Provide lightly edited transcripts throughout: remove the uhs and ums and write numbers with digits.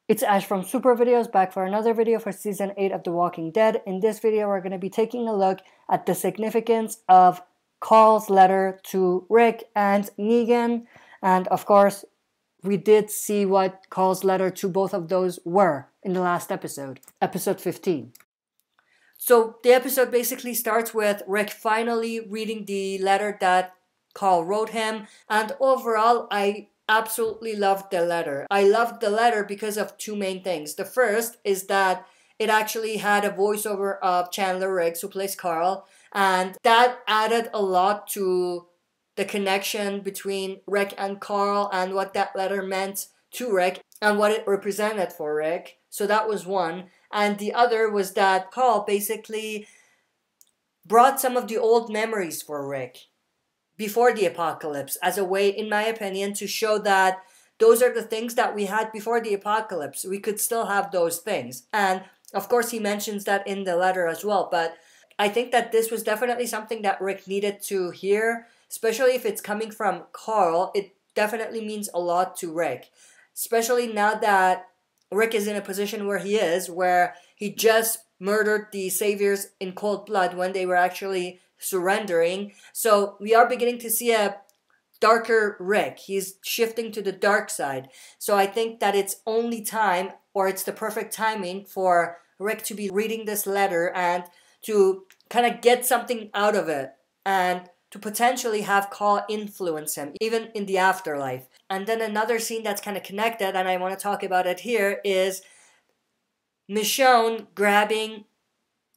It's Ash from Super Videos, back for another video for Season 8 of The Walking Dead. In this video, we're going to be taking a look at the significance of Carl's letter to Rick and Negan. And of course, we did see what Carl's letter to both of those were in the last episode, episode 15. So the episode basically starts with Rick finally reading the letter that Carl wrote him. And overall, I absolutely loved the letter. I loved the letter because of two main things. The first is that it actually had a voiceover of Chandler Riggs, who plays Carl, and that added a lot to the connection between Rick and Carl and what that letter meant to Rick and what it represented for Rick. So that was one. And the other was that Carl basically brought some of the old memories for Rick before the apocalypse, as a way, in my opinion, to show that those are the things that we had before the apocalypse. We could still have those things. And of course, he mentions that in the letter as well. But I think that this was definitely something that Rick needed to hear, especially if it's coming from Carl. It definitely means a lot to Rick, especially now that Rick is in a position where he is, where he just murdered the Saviors in cold blood when they were actually surrendering. So we are beginning to see a darker Rick. He's shifting to the dark side. So I think that it's only time, or it's the perfect timing for Rick to be reading this letter and to kind of get something out of it and to potentially have Carl influence him, even in the afterlife. And then another scene that's kind of connected, and I want to talk about it here, is Michonne grabbing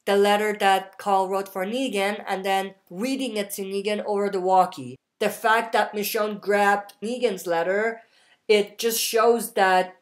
the letter that Carl wrote for Negan and then reading it to Negan over the walkie. The fact that Michonne grabbed Negan's letter, it just shows that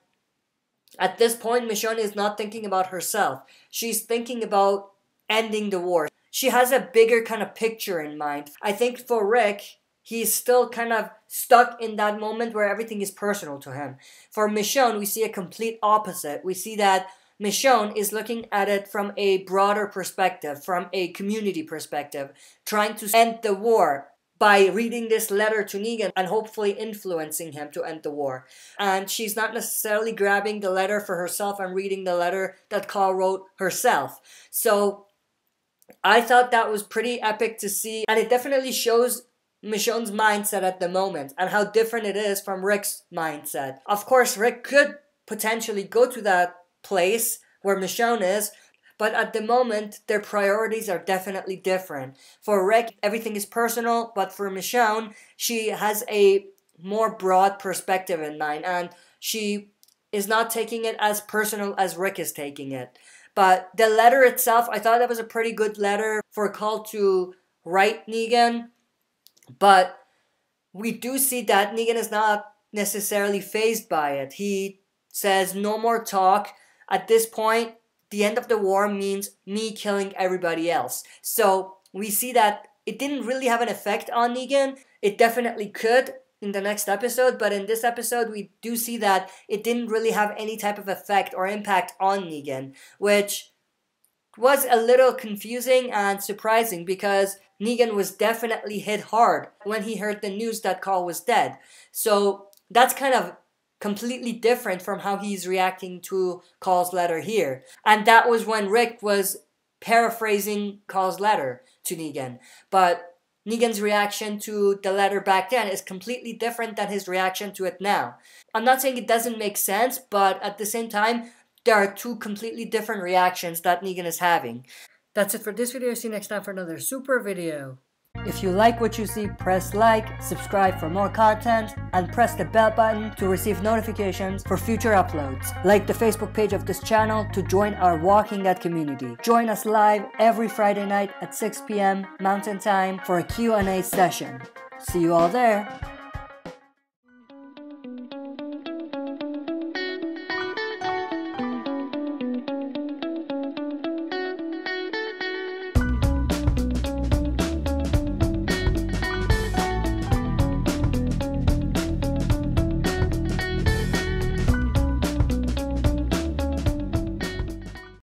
at this point Michonne is not thinking about herself. She's thinking about ending the war. She has a bigger kind of picture in mind. I think for Rick, he's still kind of stuck in that moment where everything is personal to him. For Michonne, we see a complete opposite. We see that Michonne is looking at it from a broader perspective, from a community perspective, trying to end the war by reading this letter to Negan and hopefully influencing him to end the war. And she's not necessarily grabbing the letter for herself and reading the letter that Carl wrote herself. So I thought that was pretty epic to see, and it definitely shows Michonne's mindset at the moment and how different it is from Rick's mindset. Of course, Rick could potentially go to that place where Michonne is, but at the moment their priorities are definitely different. For Rick, everything is personal, but for Michonne, she has a more broad perspective in mind and she is not taking it as personal as Rick is taking it. But the letter itself, I thought that was a pretty good letter for Carl to write Negan, but we do see that Negan is not necessarily fazed by it. He says no more talk. At this point, the end of the war means me killing everybody else. So we see that it didn't really have an effect on Negan. It definitely could in the next episode, but in this episode we do see that it didn't really have any type of effect or impact on Negan, which was a little confusing and surprising because Negan was definitely hit hard when he heard the news that Carl was dead. So that's kind of completely different from how he's reacting to Carl's letter here. And that was when Rick was paraphrasing Carl's letter to Negan. But Negan's reaction to the letter back then is completely different than his reaction to it now. I'm not saying it doesn't make sense, but at the same time, there are two completely different reactions that Negan is having. That's it for this video. See you next time for another super video. If you like what you see, press like, subscribe for more content, and press the bell button to receive notifications for future uploads. Like the Facebook page of this channel to join our Walking Dead community. Join us live every Friday night at 6 p.m. Mountain Time for a Q&A session. See you all there!